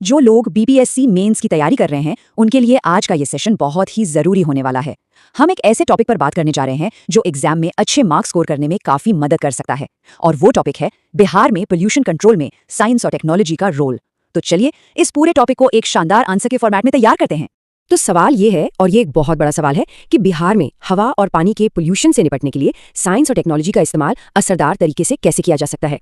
जो लोग BPSC mains की तैयारी कर रहे हैं उनके लिए आज का ये सेशन बहुत ही जरूरी होने वाला है। हम एक ऐसे टॉपिक पर बात करने जा रहे हैं जो एग्जाम में अच्छे मार्क्स स्कोर करने में काफी मदद कर सकता है, और वो टॉपिक है बिहार में पोल्यूशन कंट्रोल में साइंस और टेक्नोलॉजी का रोल। तो चलिए इस पूरे टॉपिक को एक शानदार आंसर के फॉर्मेट में तैयार करते हैं। तो सवाल ये है, और ये एक बहुत बड़ा सवाल है, कि बिहार में हवा और पानी के पोल्यूशन से निपटने के लिए साइंस और टेक्नोलॉजी का इस्तेमाल असरदार तरीके से कैसे किया जा सकता है।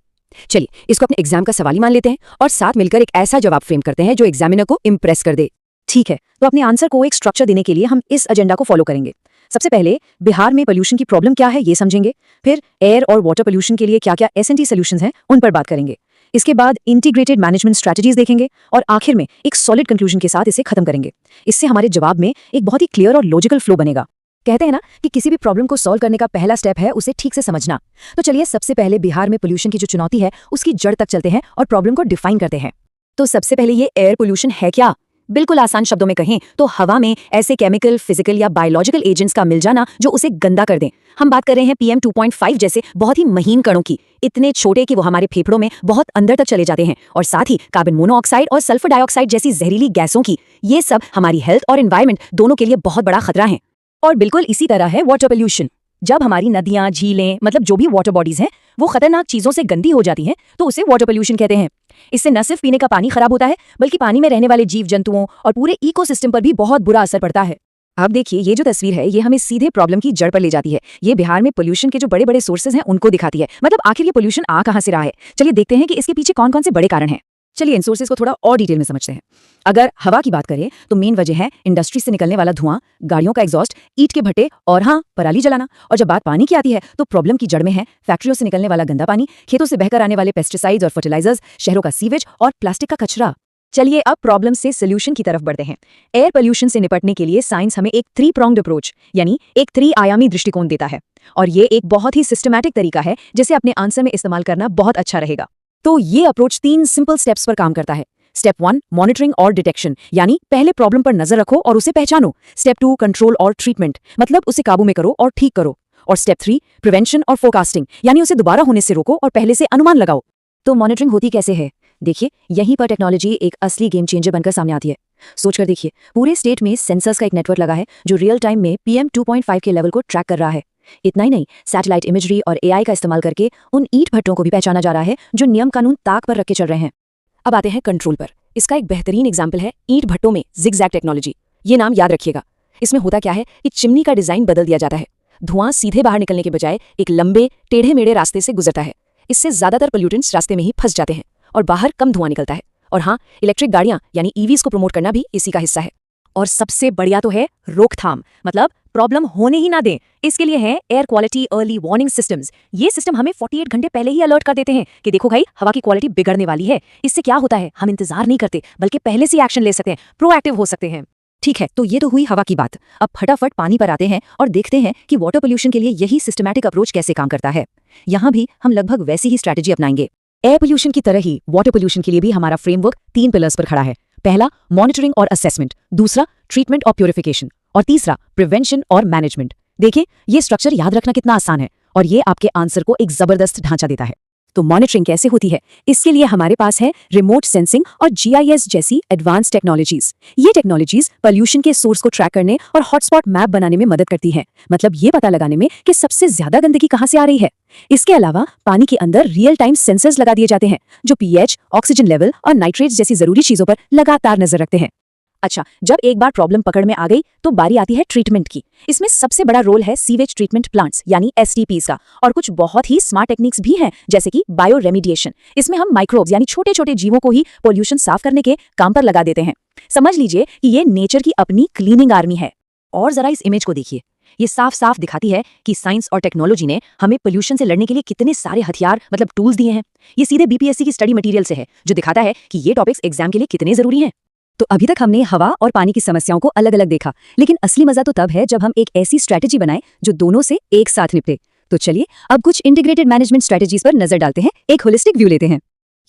चलिए इसको अपने एग्जाम का सवाल ही मान लेते हैं और साथ मिलकर एक ऐसा जवाब फ्रेम करते हैं जो एग्जामिनर को इंप्रेस कर दे। ठीक है, तो अपने आंसर को एक स्ट्रक्चर देने के लिए हम इस एजेंडा को फॉलो करेंगे। सबसे पहले बिहार में पोल्यूशन की प्रॉब्लम क्या है ये समझेंगे, फिर एयर और वाटर पोल्यूशन के लिए क्या क्या एस&टी सॉल्यूशंस हैं उन पर बात करेंगे। इसके बाद इंटीग्रेटेड मैनेजमेंट स्ट्रेटजीज देखेंगे और आखिर में एक सॉलिड कंक्लूजन के साथ इसे खत्म करेंगे। इससे हमारे जवाब में एक बहुत ही क्लियर और लॉजिकल फ्लो बनेगा। कहते हैं ना कि किसी भी प्रॉब्लम को सॉल्व करने का पहला स्टेप है उसे ठीक से समझना। तो चलिए सबसे पहले बिहार में पोल्यूशन की जो चुनौती है उसकी जड़ तक चलते हैं और प्रॉब्लम को डिफाइन करते हैं। तो सबसे पहले ये एयर पोल्यूशन है क्या? बिल्कुल आसान शब्दों में कहें तो हवा में ऐसे केमिकल, फिजिकल या बायोलॉजिकल एजेंट्स का मिल जाना जो उसे गंदा कर दें। हम बात कर रहे हैं PM 2.5 जैसे बहुत ही महीन कणों की, इतने छोटे कि वो हमारे फेफड़ों में बहुत अंदर तक चले जाते हैं, और साथ ही कार्बन मोनोऑक्साइड और सल्फर डाइऑक्साइड जैसी जहरीली गैसों की। ये सब हमारी हेल्थ और एनवायरनमेंट दोनों के लिए बहुत बड़ा खतरा है। और बिल्कुल इसी तरह है वाटर पोल्यूशन। जब हमारी नदियां, झीलें, मतलब जो भी वाटर बॉडीज हैं वो खतरनाक चीजों से गंदी हो जाती हैं तो उसे वाटर पोल्यूशन कहते हैं। इससे न सिर्फ पीने का पानी खराब होता है बल्कि पानी में रहने वाले जीव जंतुओं और पूरे इकोसिस्टम पर भी बहुत बुरा असर पड़ता है। अब देखिए ये जो तस्वीर है ये हमें सीधे प्रॉब्लम की जड़ पर ले जाती है। ये बिहार में पोल्यूशन के जो बड़े बड़े सोर्सेज हैं उनको दिखाती है, मतलब आखिर ये पोल्यूशन आ कहां से रहा है। चलिए देखते हैं कि इसके पीछे कौन कौन से बड़े कारण हैं। चलिए इन सोर्सेज को थोड़ा और डिटेल में समझते हैं। अगर हवा की बात करें तो मेन वजह है इंडस्ट्री से निकलने वाला धुआं, गाड़ियों का एग्जॉस्ट, ईंट के भट्टे और हाँ पराली जलाना। और जब बात पानी की आती है तो प्रॉब्लम की जड़ में है फैक्ट्रियों से निकलने वाला गंदा पानी, खेतों से बहकर आने वाले पेस्टिसाइड्स और फर्टिलाइजर्स, शहरों का सीवेज और प्लास्टिक का कचरा। चलिए अब प्रॉब्लम से सोल्यूशन की तरफ बढ़ते हैं। एयर पोल्यूशन से निपटने के लिए साइंस हमें एक 3-pronged अप्रोच यानी एक 3 आयामी दृष्टिकोण देता है, और ये एक बहुत ही सिस्टमैटिक तरीका है जिसे अपने आंसर में इस्तेमाल करना बहुत अच्छा रहेगा। तो ये अप्रोच 3 सिंपल स्टेप्स पर काम करता है। स्टेप 1 मॉनिटरिंग और डिटेक्शन, यानी पहले प्रॉब्लम पर नजर रखो और उसे पहचानो। स्टेप 2 कंट्रोल और ट्रीटमेंट, मतलब उसे काबू में करो और ठीक करो। और स्टेप 3 प्रिवेंशन और फोरकास्टिंग, यानी उसे दोबारा होने से रोको और पहले से अनुमान लगाओ। तो मॉनिटरिंग होती कैसे है? देखिए यहीं पर टेक्नोलॉजी एक असली गेम चेंजर बनकर सामने आती है। सोचकर देखिए, पूरे स्टेट में सेंसर्स का एक नेटवर्क लगा है जो रियल टाइम में PM 2.5 के लेवल को ट्रैक कर रहा है। इतना ही नहीं, सैटेलाइट इमेजरी और AI का इस्तेमाल करके उन ईंट भट्टों को भी पहचाना जा रहा है जो नियम कानून ताक पर रख के चल रहे हैं। अब आते हैं कंट्रोल पर। इसका एक बेहतरीन एग्जाम्पल है ईंट भट्टों में जिगजैग टेक्नोलॉजी। ये नाम याद रखिएगा। इसमें होता क्या है कि चिमनी का डिजाइन बदल दिया जाता है। धुआं सीधे बाहर निकलने के बजाय एक लंबे टेढ़े मेढ़े रास्ते से गुजरता है। इससे ज्यादातर पोल्यूटेंट्स रास्ते में ही फंस जाते हैं और बाहर कम धुआं निकलता है। और हाँ, इलेक्ट्रिक गाड़ियां यानी EVs को प्रमोट करना भी इसी का हिस्सा है। और सबसे बढ़िया तो है रोकथाम, मतलब प्रॉब्लम होने ही ना दें। इसके लिए है air quality early warning systems. ये सिस्टम हमें 48 घंटे पहले ही अलर्ट कर देते हैं कि देखो भाई हवा की क्वालिटी बिगड़ने वाली है। इससे क्या होता है, हम इंतजार नहीं करते बल्कि पहले से एक्शन ले सकते हैं, प्रोएक्टिव हो सकते हैं। ठीक है, तो ये तो हुई हवा की बात। अब फटाफट पानी पर आते हैं और देखते हैं कि वाटर पोल्यूशन के लिए यही सिस्टमैटिक अप्रोच कैसे काम करता है। यहाँ भी हम लगभग वैसी ही स्ट्रैटेजी अपनाएंगे। एयर पोल्यूशन की तरह ही वाटर पोल्यूशन के लिए भी हमारा फ्रेमवर्क 3 पिलर्स पर खड़ा है। पहला मॉनिटरिंग और असेसमेंट, दूसरा ट्रीटमेंट और प्योरिफिकेशन, और तीसरा प्रिवेंशन और मैनेजमेंट। देखिए ये स्ट्रक्चर याद रखना कितना आसान है और ये आपके आंसर को एक जबरदस्त ढांचा देता है। तो मॉनिटरिंग कैसे होती है? इसके लिए हमारे पास है रिमोट सेंसिंग और GIS जैसी एडवांस टेक्नोलॉजीज। ये टेक्नोलॉजीज पोल्यूशन के सोर्स को ट्रैक करने और हॉटस्पॉट मैप बनाने में मदद करती हैं, मतलब ये पता लगाने में कि सबसे ज्यादा गंदगी कहां से आ रही है। इसके अलावा पानी के अंदर रियल टाइम सेंसर्स लगा दिए जाते हैं जो pH, ऑक्सीजन लेवल और नाइट्रेट्स जैसी जरूरी चीजों पर लगातार नजर रखते हैं। अच्छा, जब एक बार प्रॉब्लम पकड़ में आ गई तो बारी आती है ट्रीटमेंट की। इसमें सबसे बड़ा रोल है सीवेज ट्रीटमेंट प्लांट्स यानी STPs का, और कुछ बहुत ही स्मार्ट टेक्निक्स भी हैं जैसे कि बायो रेमिडिएशन। इसमें हम माइक्रोब्स यानी छोटे छोटे जीवों को ही पोल्यूशन साफ करने के काम पर लगा देते हैं। समझ लीजिए कि ये नेचर की अपनी क्लीनिंग आर्मी है। और जरा इस इमेज को देखिए, ये साफ साफ दिखाती है कि साइंस और टेक्नोलॉजी ने हमें पोल्यूशन से लड़ने के लिए कितने सारे हथियार, मतलब टूल्स दिए हैं। ये सीधे BPSC की स्टडी मटेरियल से है जो दिखाता है कि ये टॉपिक्स एग्जाम के लिए कितने जरूरी हैं। तो अभी तक हमने हवा और पानी की समस्याओं को अलग अलग देखा, लेकिन असली मजा तो तब है जब हम एक ऐसी स्ट्रैटेजी बनाएं जो दोनों से एक साथ निपटे। तो चलिए अब कुछ इंटीग्रेटेड मैनेजमेंट स्ट्रैटेजीज पर नजर डालते हैं, एक होलिस्टिक व्यू लेते हैं।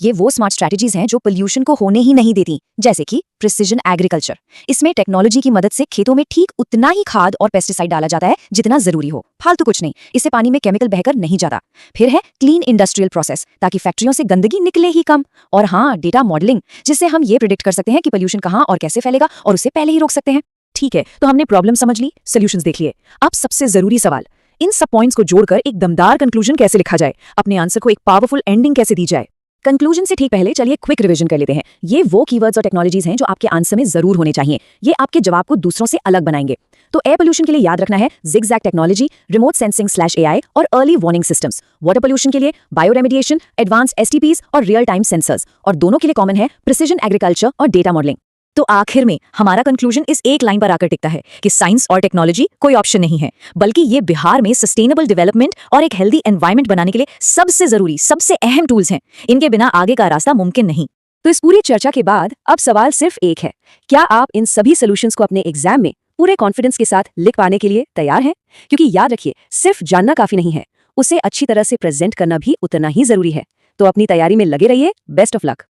ये वो स्मार्ट स्ट्रैटेजीज हैं जो पोल्यूशन को होने ही नहीं देती, जैसे कि प्रिसिजन एग्रीकल्चर। इसमें टेक्नोलॉजी की मदद से खेतों में ठीक उतना ही खाद और पेस्टिसाइड डाला जाता है जितना जरूरी हो, फालतू कुछ नहीं। इससे पानी में केमिकल बहकर नहीं जाता। फिर है क्लीन इंडस्ट्रियल प्रोसेस, ताकि फैक्ट्रियों से गंदगी निकले ही कम। और हाँ, डेटा मॉडलिंग, जिससे हम ये प्रिडिक्ट कर सकते हैं कि पोल्यूशन कहाँ और कैसे फैलेगा और उसे पहले ही रोक सकते हैं। ठीक है, तो हमने प्रॉब्लम समझ ली, सॉल्यूशंस देख लिए। अब सबसे जरूरी सवाल, इन सब पॉइंट्स को जोड़कर एक दमदार कंक्लूजन कैसे लिखा जाए, अपने आंसर को एक पावरफुल एंडिंग कैसे दी जाए। कंक्लूजन से ठीक पहले चलिए क्विक रिवीजन कर लेते हैं। ये वो कीवर्ड्स और टेक्नोलॉजीज हैं जो आपके आंसर में जरूर होने चाहिए। ये आपके जवाब को दूसरों से अलग बनाएंगे। तो एयर पोल्यूशन के लिए याद रखना है zigzag technology, remote sensing /AI और early warning systems. Water pollution के लिए बायोरेमेडिएशन, एडवांस STPs और रियल टाइम सेंसर्स। और दोनों के लिए कॉमन है प्रिसिजन एग्रीकल्चर और डेटा मॉडलिंग। तो आखिर में हमारा कंक्लूजन इस एक लाइन पर आकर टिकता है कि साइंस और टेक्नोलॉजी कोई ऑप्शन नहीं है, बल्कि ये बिहार में सस्टेनेबल डेवलपमेंट और एक हेल्दी एनवायरनमेंट बनाने के लिए सबसे जरूरी, सबसे अहम टूल्स हैं। इनके बिना आगे का रास्ता मुमकिन नहीं। तो इस पूरी चर्चा के बाद अब सवाल सिर्फ एक है, क्या आप इन सभी सोल्यूशंस को अपने एग्जाम में पूरे कॉन्फिडेंस के साथ लिख पाने के लिए तैयार हैं? क्योंकि याद रखिए, सिर्फ जानना काफी नहीं है, उसे अच्छी तरह से प्रेजेंट करना भी उतना ही जरूरी है। तो अपनी तैयारी में लगे रहिए। Best of luck.